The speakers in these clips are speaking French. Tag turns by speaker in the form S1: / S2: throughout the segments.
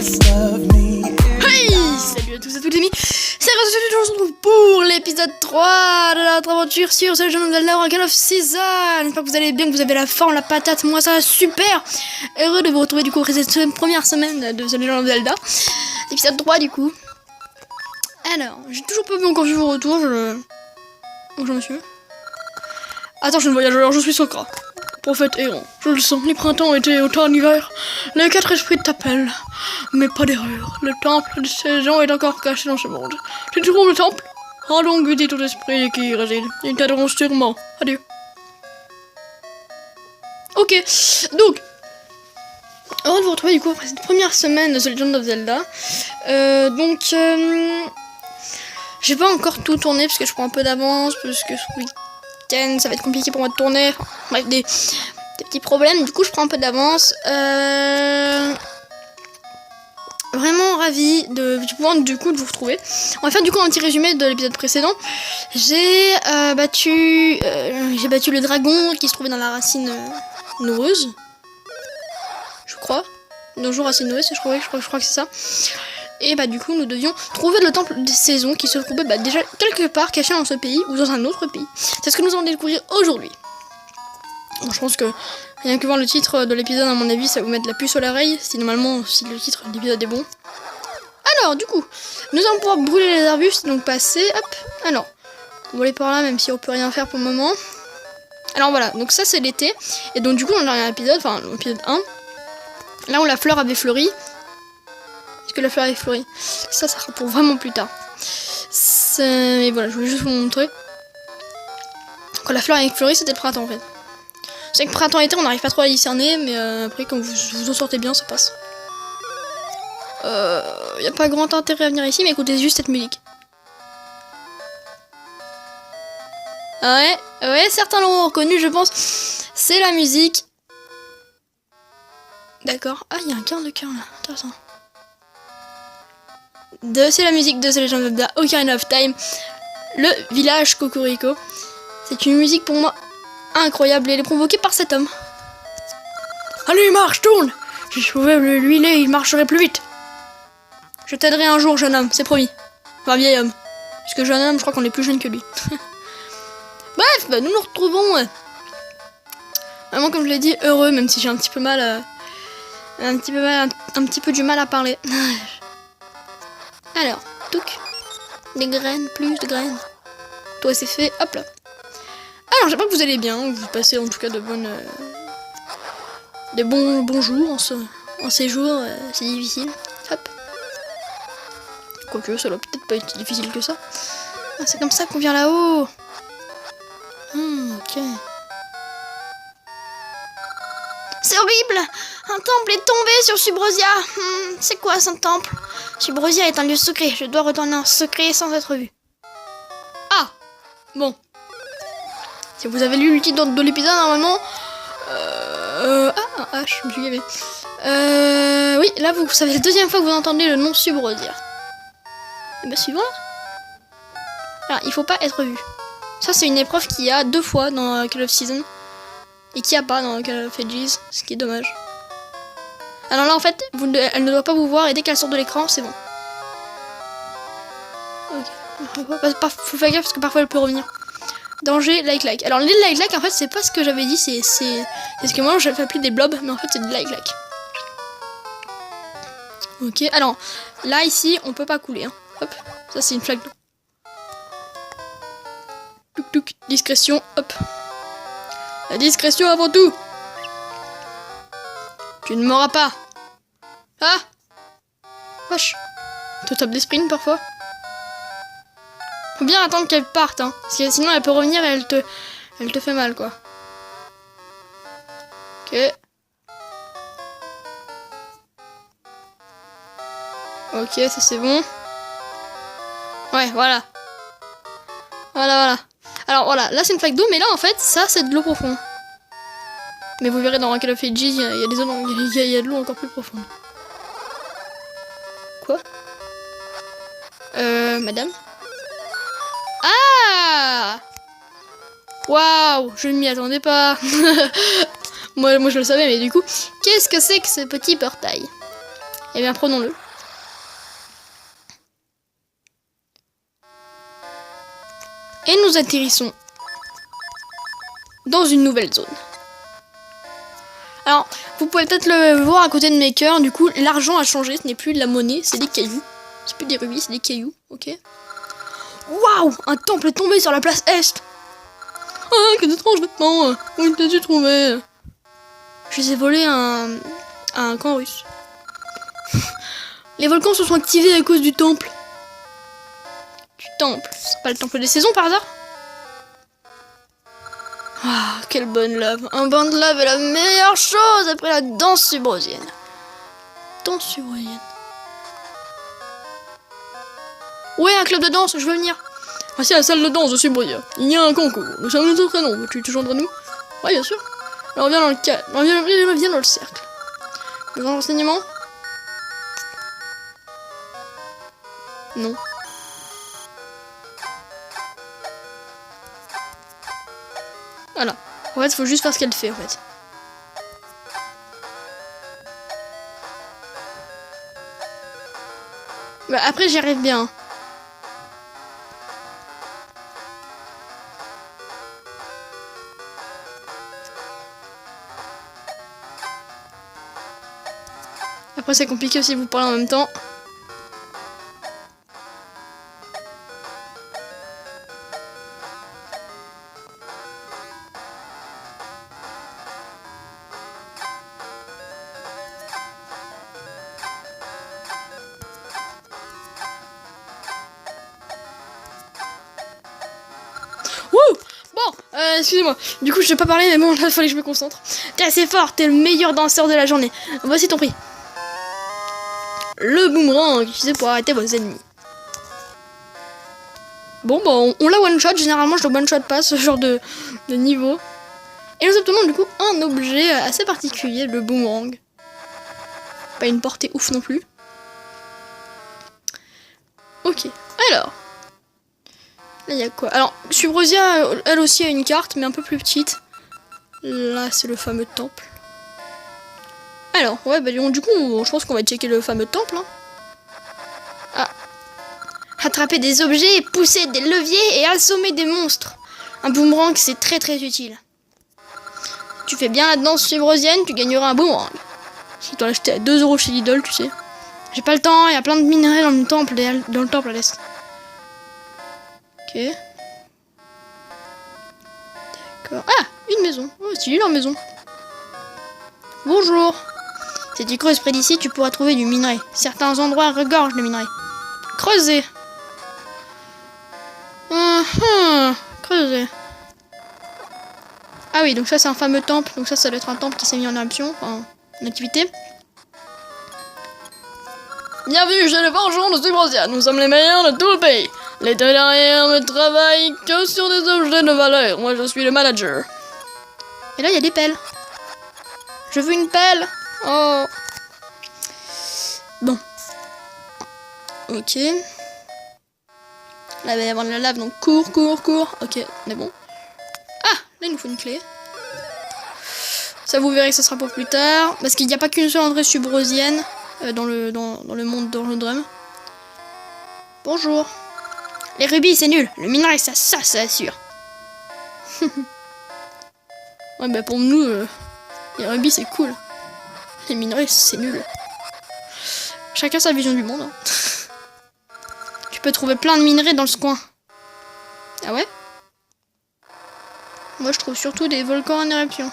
S1: Hey, salut à tous et à toutes les amis, c'est Rose, on se retrouve pour l'épisode 3 de notre aventure sur The Legend of Zelda Ocarina of Season. J'espère que vous allez bien, que vous avez la forme, la patate, moi ça va super. Heureux de vous retrouver du coup après cette première semaine de The Legend of Zelda. Épisode 3 du coup. Alors, j'ai toujours pas vu encore vu vos retours, Où je me suis... Attends, je ne voyage, alors je suis Sokra. Prophète errant, je le sens, les printemps, été, automne, hiver, les quatre esprits t'appellent. Mais pas d'erreur, le temple de ces gens est encore caché dans ce monde. Tu trouves le temple? Ah donc, dis tout esprit qui y réside, ils t'aideront sûrement. Adieu. Ok, donc, heureux de vous retrouver du coup après cette première semaine de The Legend of Zelda. J'ai pas encore tout tourné parce que je prends un peu d'avance, parce que ce week-end ça va être compliqué pour moi de tourner. Enfin, bref, des petits problèmes, du coup je prends un peu d'avance. Vraiment ravi du pouvoir du coup de vous retrouver. On va faire du coup un petit résumé de l'épisode précédent. J'ai battu le dragon qui se trouvait dans la racine noueuse. Je crois. Bonjour racine noueuse, je crois que c'est ça. Et bah du coup nous devions trouver le temple des saisons qui se trouvait déjà quelque part caché dans ce pays ou dans un autre pays. C'est ce que nous allons découvrir aujourd'hui. Bon, je pense que rien que voir le titre de l'épisode, à mon avis, ça va vous mettre la puce à l'oreille, si le titre de l'épisode est bon. Alors, du coup, nous allons pouvoir brûler les arbustes, donc passer, hop, alors, on va aller par là, même si on peut rien faire pour le moment. Alors voilà, donc ça c'est l'été, et donc du coup, dans le dernier épisode, enfin, l'épisode 1, là où la fleur avait fleuri, est-ce que la fleur avait fleuri? Ça sera pour vraiment plus tard. Et voilà, je voulais juste vous montrer. Quand la fleur avait fleuri, c'était le printemps en fait. C'est que printemps-été, on n'arrive pas trop à discerner, mais après, quand vous en sortez bien, ça passe. Y a pas grand intérêt à venir ici, mais écoutez juste cette musique. Ouais, certains l'ont reconnu, je pense. C'est la musique. D'accord. Ah, il y a un quart de cœur là. Intéressant. C'est la musique de The Legend of Zelda Ocarina of Time. Le village Cocorico. C'est une musique pour moi incroyable et elle est provoquée par cet homme. Allez, marche, tourne! Si je pouvais le huiler, il marcherait plus vite. Je t'aiderai un jour, jeune homme, c'est promis. Enfin, vieil homme. Parce que jeune homme, je crois qu'on est plus jeune que lui. Bref, bah, nous nous retrouvons. Vraiment, comme je l'ai dit, heureux, même si j'ai un petit peu mal. Un petit peu du mal à parler. Alors, touc. Des graines, plus de graines. Toi, c'est fait, hop là. Alors, j'espère que vous allez bien, que vous passez en tout cas de bons jours en ces jours c'est difficile. Hop. Quoique, ça doit peut-être pas être difficile que ça. Ah, c'est comme ça qu'on vient là-haut. Ok. C'est horrible! Un temple est tombé sur Subrosia. C'est quoi ce temple? Subrosia est un lieu secret. Je dois retourner en secret sans être vu. Ah! Bon. Si vous avez lu le titre de l'épisode, normalement... je me suis gavé. Oui, là, vous savez, la deuxième fois que vous entendez le nom Subrosia. Et bah, suivant. Alors, il faut pas être vu. Ça, c'est une épreuve qu'il y a 2 fois dans Call of Season. Et qu'il n'y a pas dans Call of Ages, ce qui est dommage. Alors là, en fait, elle ne doit pas vous voir, et dès qu'elle sort de l'écran, c'est bon. Ok. Faut faire gaffe, parce que parfois, elle peut revenir. Danger, like. Alors les like, en fait, c'est pas ce que j'avais dit, c'est ce que moi j'avais appelé des blobs, mais en fait, c'est des like. Ok, alors, là, ici, on peut pas couler. Hein. Hop, ça, c'est une flaque d'eau. Touc, discrétion, hop. La discrétion avant tout. Tu ne m'auras pas. Ah. Wesh. Tu tapes des sprints parfois. Faut bien attendre qu'elle parte, hein. Parce que sinon elle peut revenir et elle te fait mal, quoi. Ok. Ok, ça c'est bon. Ouais, voilà. Voilà. Alors voilà, là c'est une flaque d'eau, mais là en fait, ça c'est de l'eau profonde. Mais vous verrez dans Call of Ages, il y a des zones, il y a de l'eau encore plus profonde. Quoi? Madame? Ah! Waouh, je ne m'y attendais pas. moi je le savais, mais du coup, qu'est-ce que c'est que ce petit portail? Eh bien, prenons-le. Et nous atterrissons dans une nouvelle zone. Alors, vous pouvez peut-être le voir à côté de mes cœurs. Du coup, l'argent a changé. Ce n'est plus de la monnaie, c'est des cailloux. C'est plus des rubis, c'est des cailloux. Ok. Waouh! Un temple est tombé sur la place Est. Ah, quel étrange vêtement. Où t'as-tu trouvé? Je les ai volés à un camp russe. Les volcans se sont activés à cause du temple. Du temple. C'est pas le temple des saisons par hasard? Ah, quelle bonne lave. Un bain de lave est la meilleure chose après la danse subrosienne. Danse subrosienne. Ouais, un club de danse, je veux venir. Voici la salle de danse de Subria. Il y a un concours. Nous sommes nous entraînons. Veux-tu te joindre à nous? Ouais, bien sûr. Alors viens dans le cadre. Viens dans le cercle. Besoin de renseignements? Non. Voilà. En fait, faut juste faire ce qu'elle fait, en fait. Bah, après, j'y arrive bien. Après, c'est compliqué aussi, vous parlez en même temps. Excusez-moi, du coup je vais pas parler mais bon là il fallait que je me concentre. T'es assez fort, t'es le meilleur danseur de la journée. Voici ton prix. Le boomerang utilisé pour arrêter vos ennemis. Bon bah on l'a one shot, généralement je le one shot pas ce genre de niveau. Et nous obtenons du coup un objet assez particulier, le boomerang. Pas une portée ouf non plus. Ok, alors. Là, il y a quoi? Alors, Subrosia, elle aussi, a une carte, mais un peu plus petite. Là, c'est le fameux temple. Alors, ouais, bah du coup, je pense qu'on va checker le fameux temple. Hein. Ah. Attraper des objets, pousser des leviers et assommer des monstres. Un boomerang, c'est très très utile. Tu fais bien la danse subrosienne, tu gagneras un boomerang. Si tu dois l'acheter à 2 € chez Lidl, tu sais. J'ai pas le temps, il y a plein de minerais dans le temple à l'est. Ok. D'accord. Ah, une maison. Oh, c'est leur maison. Bonjour. Si tu creuses près d'ici, tu pourras trouver du minerai. Certains endroits regorgent de minerai. Creuser. Creuser. Ah oui, donc ça c'est un fameux temple. Donc ça doit être un temple qui s'est mis en éruption, en activité. Bienvenue chez les forgerons de Subrosia. Nous sommes les meilleurs de tout le pays. Les derrière ne travaillent que sur des objets de valeur. Moi, je suis le manager. Et là, il y a des pelles. Je veux une pelle. Oh. Bon. Ok. Là, il va y avoir de la lave, donc cours. Ok, on est bon. Ah, là, il nous faut une clé. Ça, vous verrez que ça sera pour plus tard. Parce qu'il n'y a pas qu'une seule entrée subrosienne dans le monde d'Orlodrum. Bonjour. Les rubis, c'est nul. Le minerai, ça assure. Ouais, bah pour nous, les rubis, c'est cool. Les minerais, c'est nul. Chacun sa vision du monde. Hein. Tu peux trouver plein de minerais dans ce coin. Ah ouais? Moi, je trouve surtout des volcans en éruption.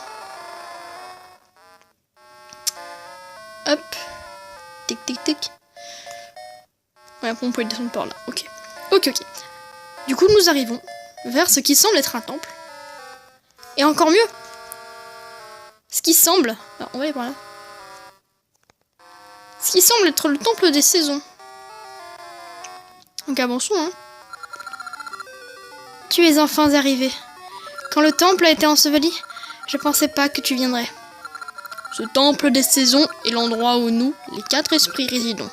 S1: Hop. Tic, tic, tic. Ouais, après, on peut descendre par là. Ok. Ok. Du coup, nous arrivons vers ce qui semble être un temple. Et encore mieux, ce qui semble... Alors, on va aller par là. Ce qui semble être le temple des saisons. Donc avançons, hein. Tu es enfin arrivé. Quand le temple a été enseveli, je pensais pas que tu viendrais. Ce temple des saisons est l'endroit où nous, les 4 esprits, résidons.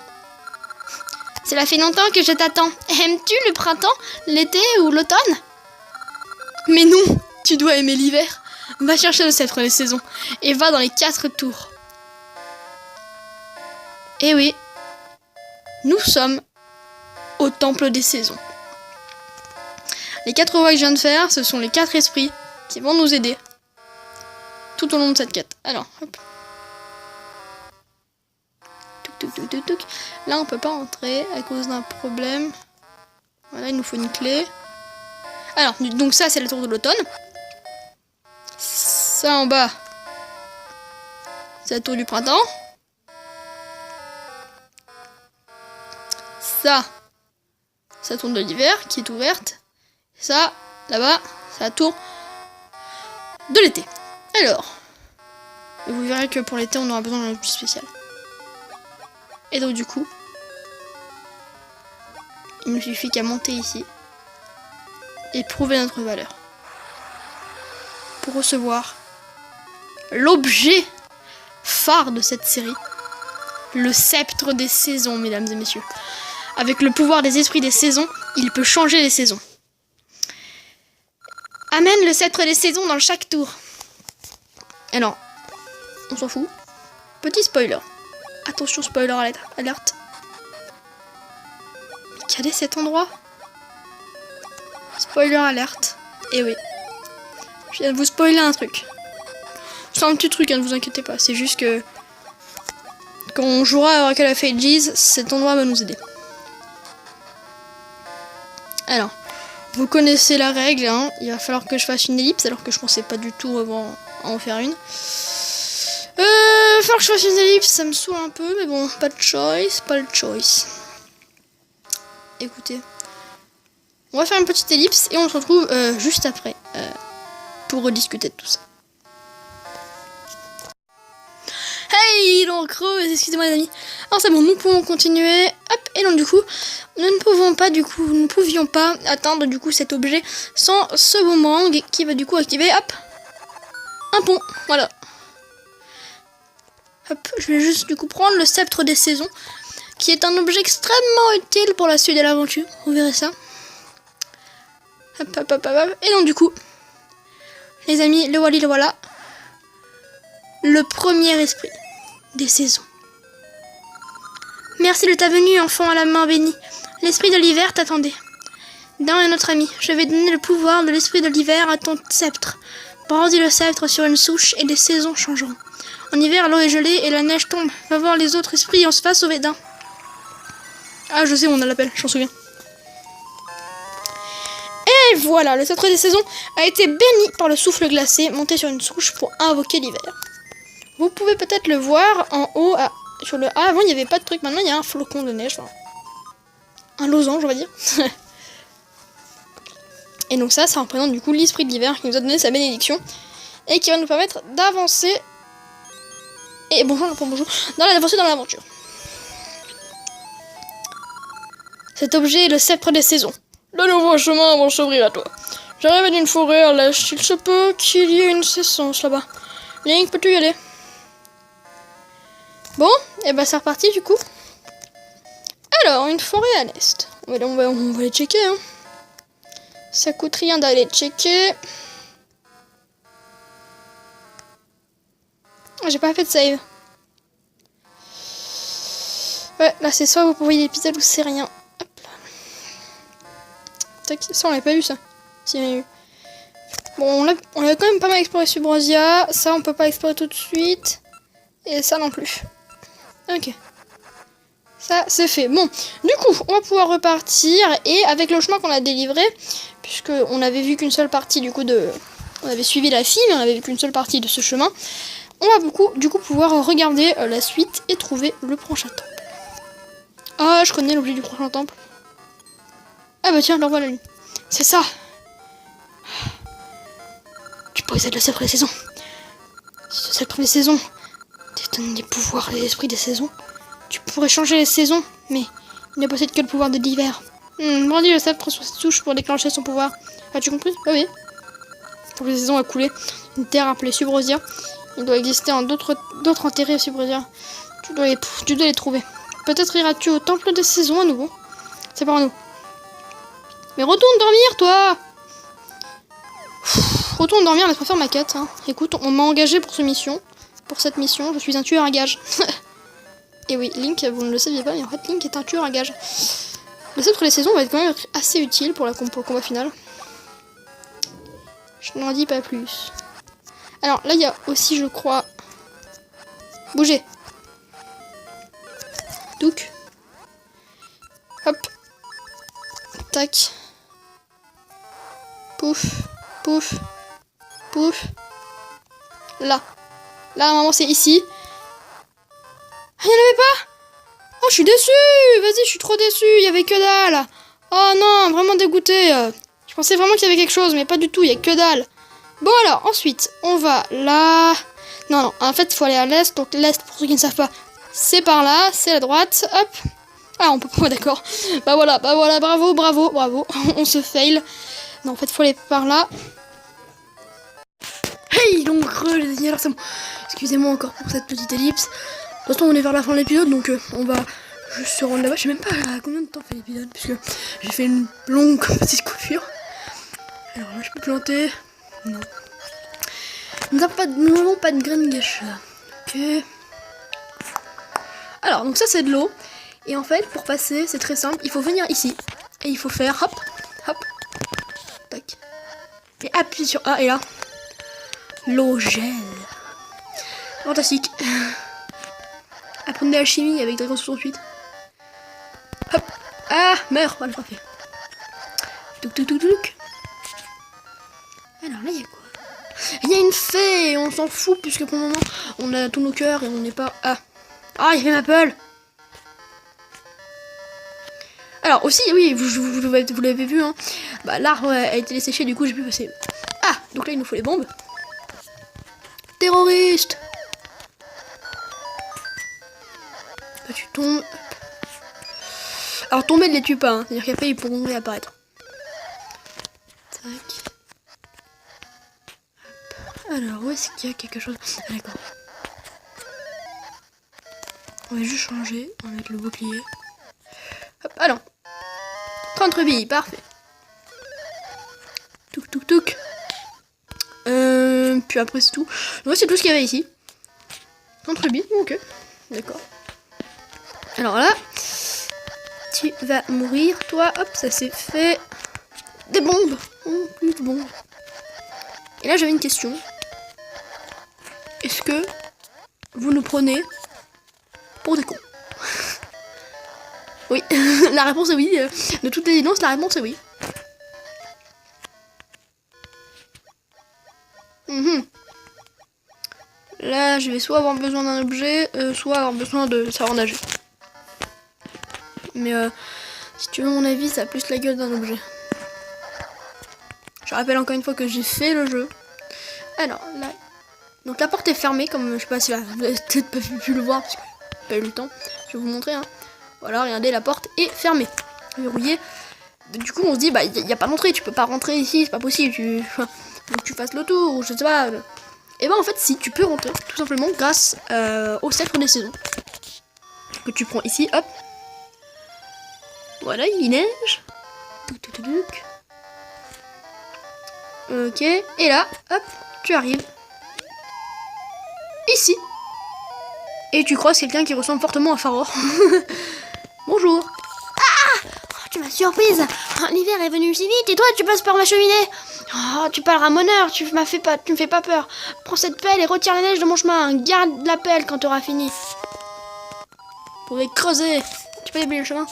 S1: Cela fait longtemps que je t'attends. Aimes-tu le printemps, l'été ou l'automne? Mais non, tu dois aimer l'hiver. Va chercher le sceptre des saisons et va dans les 4 tours. Eh oui, nous sommes au temple des saisons. Les 4 voies que je viens de faire, ce sont les 4 esprits qui vont nous aider tout au long de cette quête. Alors, hop. Là, on peut pas entrer à cause d'un problème. Voilà, il nous faut une clé. Alors, donc ça, c'est la tour de l'automne. Ça, en bas, c'est la tour du printemps. Ça, c'est la tour de l'hiver qui est ouverte. Ça, là-bas, c'est la tour de l'été. Alors, vous verrez que pour l'été, on aura besoin d'un plus spécial. Et donc, du coup, il nous suffit qu'à monter ici et prouver notre valeur pour recevoir l'objet phare de cette série, le sceptre des saisons, mesdames et messieurs. Avec le pouvoir des esprits des saisons, il peut changer les saisons. Amène le sceptre des saisons dans chaque tour. Alors, on s'en fout. Petit spoiler. Attention, spoiler alerte. Quel est cet endroit? Spoiler alerte. Eh oui. Je viens de vous spoiler un truc. C'est un petit truc, hein, ne vous inquiétez pas. C'est juste que quand on jouera à Oracle of Ages, cet endroit va nous aider. Alors, vous connaissez la règle, hein. Il va falloir que je fasse une ellipse, alors que je pensais pas du tout avant à en faire une. Il va falloir que je fasse une ellipse, ça me saoule un peu, mais bon, pas de choice. Écoutez, on va faire une petite ellipse et on se retrouve juste après pour rediscuter de tout ça. Hey, donc excusez-moi les amis. Alors c'est bon, nous pouvons continuer. Hop, et donc du coup, nous ne pouvions pas atteindre du coup cet objet sans ce boomerang qui va du coup activer, hop, un pont. Voilà. Hop, je vais juste du coup prendre le sceptre des saisons, qui est un objet extrêmement utile pour la suite de l'aventure. Vous verrez ça. Hop. Et donc du coup, les amis, le voilà. Le premier esprit des saisons. Merci de ta venue, enfant à la main bénie. L'esprit de l'hiver t'attendait. D'un et notre ami, je vais donner le pouvoir de l'esprit de l'hiver à ton sceptre. Brandis le sceptre sur une souche et les saisons changeront. En hiver, l'eau est gelée et la neige tombe. Va voir les autres esprits et on se va sauver d'un. Ah, je sais, on a l'appel, je m'en souviens. Et voilà, le sceptre des saisons a été béni par le souffle glacé monté sur une souche pour invoquer l'hiver. Vous pouvez peut-être le voir en haut, sur le A. Avant, il n'y avait pas de truc. Maintenant, il y a un flocon de neige. Enfin, un losange, on va dire. Et donc ça représente du coup l'esprit de l'hiver qui nous a donné sa bénédiction. Et qui va nous permettre d'avancer. Et bonjour, d'avancer dans l'aventure. Cet objet est le sceptre des saisons. Le nouveau chemin va s'ouvrir à toi. J'arrive d'une forêt à l'est. Il se peut qu'il y ait une séquence là-bas. Link, peux-tu y aller? Bon, et bah c'est reparti du coup. Alors, une forêt à l'est. On va les checker, hein. Ça coûte rien d'aller checker. J'ai pas fait de save. Ouais, là c'est soit vous pouvez l'épisode ou c'est rien. Hop là. Tac, ça on l'avait pas vu ça. Si, on a eu. Bon, on a quand même pas mal exploré Subrosia. Ça on peut pas explorer tout de suite. Et ça non plus. Ok. Ça, c'est fait. Bon, du coup, on va pouvoir repartir. Et avec le chemin qu'on a délivré, puisque on avait vu qu'une seule partie du coup de... On avait suivi la fille, mais on avait vu qu'une seule partie de ce chemin. On va du coup pouvoir regarder la suite et trouver le prochain temple. Ah, je connais l'objet du prochain temple. Ah bah tiens, le voilà lui. C'est ça. Tu possèdes le sceptre des saisons. Si ce sceptre des saisons te donne des pouvoirs des esprits des saisons, tu pourrais changer les saisons, mais il ne possède que le pouvoir de l'hiver. Brandis le sceptre sur cette touche pour déclencher son pouvoir. As-tu compris? Ah oui. Pour les saisons à couler, une terre appelée Subrosia. Il doit exister en d'autres enterrés à Subrosia. Tu dois les trouver. Peut-être iras-tu au temple des saisons à nouveau. C'est par nous. Mais retourne dormir, toi! Retourne dormir, laisse-moi faire ma quête. Hein. Écoute, on m'a engagé pour cette mission. Je suis un tueur à gages. Et oui, Link, vous ne le saviez pas, mais en fait Link est un tueur à gages. Le saut entre les saisons va être quand même assez utile pour le combat final. Je n'en dis pas plus. Alors là, il y a aussi, je crois... Bougez. Douk. Hop. Tac. Pouf. Pouf. Pouf. Là. Là, normalement, c'est ici. Ah, il n'y en avait pas? Oh, je suis déçue. Vas-y, je suis trop déçue. Il y avait que dalle. Oh non, vraiment dégoûté. Je pensais vraiment qu'il y avait quelque chose, mais pas du tout. Il y a que dalle. Bon, alors, ensuite, on va là. Non, non, en fait, il faut aller à l'est. Donc, l'est, pour ceux qui ne savent pas, c'est par là. C'est la droite. Hop. Ah, on peut pas, d'accord. Bah voilà, bravo, bravo, bravo. On se fail. Non, en fait, il faut aller par là. Hey, donc, les amis, excusez-moi encore pour cette petite ellipse. De toute façon, on est vers la fin de l'épisode, donc on va juste se rendre là-bas. Je sais même pas combien de temps fait l'épisode, puisque j'ai fait une longue petite coupure. Alors là, je peux planter. Non. Nous n'avons pas de graines gâchées. Ok. Alors, donc ça, c'est de l'eau. Et en fait, pour passer, c'est très simple. Il faut venir ici. Et il faut faire hop, hop, tac. Et appuyer sur A, et là, l'eau gèle. Fantastique. Apprendre de la chimie avec Dragon 68. Hop. Ah, meurs. Voilà, parfait. Touc, touc, touc, touc. Alors là, il y a quoi? Il y a une fée. On s'en fout, puisque pour le moment, on a tous nos cœurs et on n'est pas... Ah. Ah, il y avait Maple. Alors aussi, oui, vous l'avez vu, hein. Bah, l'arbre a été desséché, du coup, j'ai pu passer. Ah, donc là, il nous faut les bombes. Terroriste. Là, tu tombes. Alors, tomber ne les tue pas, hein. C'est-à-dire qu'après, ils pourront réapparaître. Tac. Hop. Alors, où est-ce qu'il y a quelque chose? Ah, d'accord. On va juste changer. On va mettre le bouclier. Hop, alors. 30 rubis, parfait. Touk, touk, touk. Puis après, c'est tout. Ouais, c'est tout ce qu'il y avait ici. 30 rubis, ok. D'accord. Alors là, tu vas mourir, toi. Hop, ça c'est fait. Des bombes. Oh, plus de bombes. Et là, j'avais une question. Est-ce que vous nous prenez pour des cons? Oui, la réponse est oui. De toute évidence, la réponse est oui. Là, je vais soit avoir besoin d'un objet, soit avoir besoin de savoir nager. Mais si tu veux mon avis, ça a plus la gueule d'un objet. Je rappelle encore une fois que j'ai fait le jeu. Alors, là... Donc la porte est fermée, comme je sais pas si vous avez peut-être pas pu le voir, parce que j'ai pas eu le temps. Je vais vous montrer, hein. Voilà, regardez, la porte est fermée. Verrouillée. Du coup, on se dit, bah, il n'y a pas d'entrée, tu peux pas rentrer ici, c'est pas possible. Faut que tu fasses le tour, ou je sais pas. Et ben en fait, si, tu peux rentrer, tout simplement, grâce au sceptre des saisons. Que tu prends ici, hop. Voilà, il neige. Ok, et là, hop, tu arrives. Ici. Et tu croises quelqu'un qui ressemble fortement à Faror. Bonjour. Ah, oh, tu m'as surprise. Oh, l'hiver est venu si vite et toi tu passes par ma cheminée. Oh, tu parles ramoneur, tu me fais pas peur. Prends cette pelle et retire la neige de mon chemin. Garde la pelle quand tu auras fini. Vous pouvez creuser. Tu peux déblayer le chemin.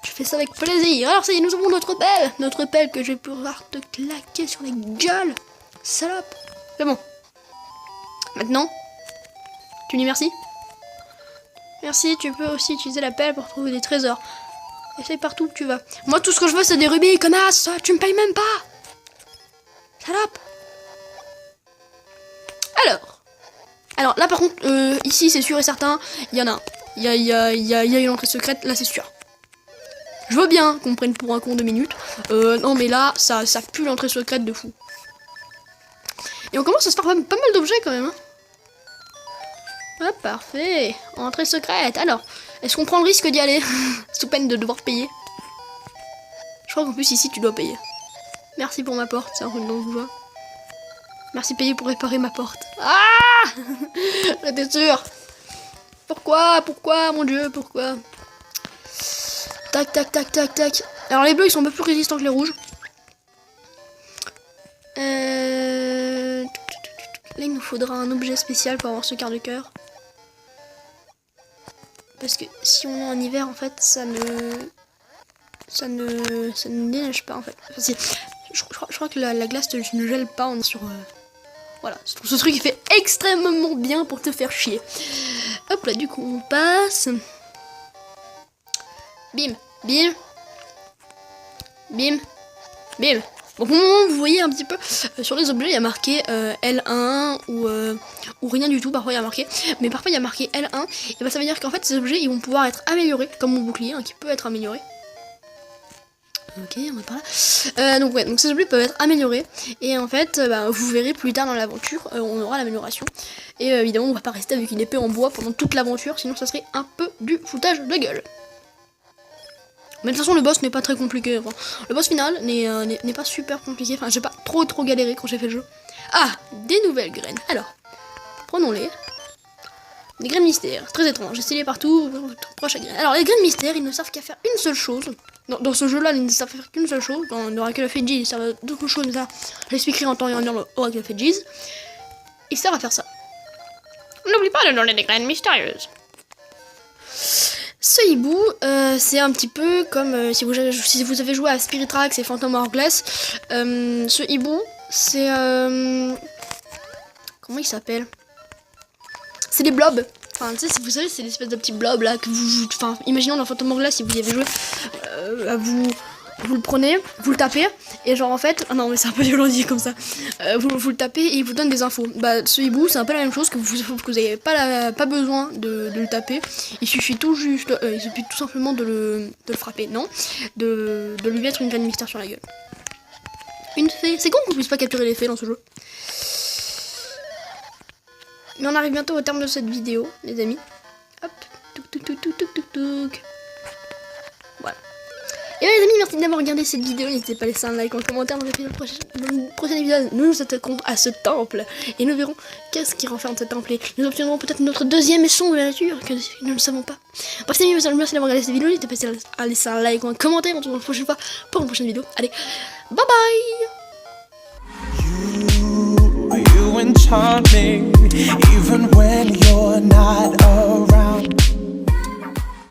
S1: Je fais ça avec plaisir. Alors ça y est, nous avons notre pelle. Notre pelle que je vais pouvoir te claquer sur les gueules. Salope. C'est bon. Maintenant, tu dis merci. Merci, tu peux aussi utiliser la pelle pour trouver des trésors. Essaye partout où tu vas. Moi, tout ce que je veux, c'est des rubis, connasse. Tu me payes même pas. Salope. Alors là, par contre, ici, c'est sûr et certain, il y en a un. Il y a une entrée secrète, là, c'est sûr. Je veux bien qu'on me prenne pour un con 2 minutes. Non, mais là, ça pue l'entrée secrète de fou. Et on commence à se faire pas mal d'objets, quand même, hein. Ah, parfait. Entrée secrète. Alors, est-ce qu'on prend le risque d'y aller sous peine de devoir payer? Je crois qu'en plus, ici, tu dois payer. Merci pour ma porte, c'est un truc dont je vois. Merci payer pour réparer ma porte. Ah. J'étais sûr. Pourquoi, mon dieu, pourquoi? Tac, tac, tac, tac, tac. Alors les bleus, ils sont un peu plus résistants que les rouges. Là, il nous faudra un objet spécial pour avoir ce quart de cœur. Parce que si on est en hiver, en fait, ça ne neige pas, en fait. Enfin, si, je crois que la glace ne gèle pas, on est sur... Voilà, ce truc il fait extrêmement bien pour te faire chier. Hop là, du coup, on passe. Bim, bim. Bim, bim. Bon, pour le moment, vous voyez un petit peu, sur les objets, il y a marqué L1 ou rien du tout, parfois il y a marqué. Mais parfois il y a marqué L1, et bah ça veut dire qu'en fait ces objets, ils vont pouvoir être améliorés, comme mon bouclier, hein, qui peut être amélioré. Ok, on va par là. Donc ouais, donc ces objets peuvent être améliorés, et en fait, vous verrez plus tard dans l'aventure, on aura l'amélioration. Et évidemment, on va pas rester avec une épée en bois pendant toute l'aventure, sinon ça serait un peu du foutage de gueule. Mais de toute façon, le boss n'est pas très compliqué. Enfin, le boss final n'est pas super compliqué. Enfin, j'ai pas trop galéré quand j'ai fait le jeu. Ah, des nouvelles graines. Alors, prenons-les. Des graines mystères, très étranges, stylées partout, proche à graines. Alors, les graines mystères, ils ne servent qu'à faire une seule chose. Dans ce jeu-là, ils ne servent faire qu'une seule chose. Dans l'Oracle of Ages, ils servent à d'autres choses, mais ça, je l'expliquerai en temps et en heure, l'Oracle of Ages. Ils servent à faire ça. N'oublie pas de donner des graines mystérieuses. Ce hibou, c'est un petit peu comme si vous avez joué à Spirit Tracks et Phantom Hourglass. Ce hibou, c'est... comment il s'appelle? C'est des blobs. Enfin, tu sais, vous savez, c'est l'espèce de petits blobs là que vous... Enfin, imaginons dans Phantom Hourglass, si vous y avez joué, vous le prenez, vous le tapez, et genre en fait... Ah non, mais c'est un peu violent dit comme ça. Vous le tapez et il vous donne des infos. Bah, ce hibou, c'est un peu la même chose, que vous n'avez pas besoin de le taper. Il suffit tout simplement de le frapper, non, de lui mettre une graine mystère sur la gueule. Une fée. C'est con qu'on puisse pas capturer les fées dans ce jeu. Mais on arrive bientôt au terme de cette vidéo, les amis. Hop, touc. Voilà. Et bien les amis, merci d'avoir regardé cette vidéo. N'hésitez pas à laisser un like, en commentaire dans le prochain épisode. Nous nous attaquons à ce temple et nous verrons qu'est-ce qui renferme ce temple. Et nous obtiendrons peut-être notre deuxième et sombre nature que nous ne savons pas. Bref, les amis, merci d'avoir regardé cette vidéo. N'hésitez pas à laisser un like ou un commentaire. On se retrouve la prochaine fois pour une prochaine vidéo. Allez, bye bye. You enchant me, even when you're not around.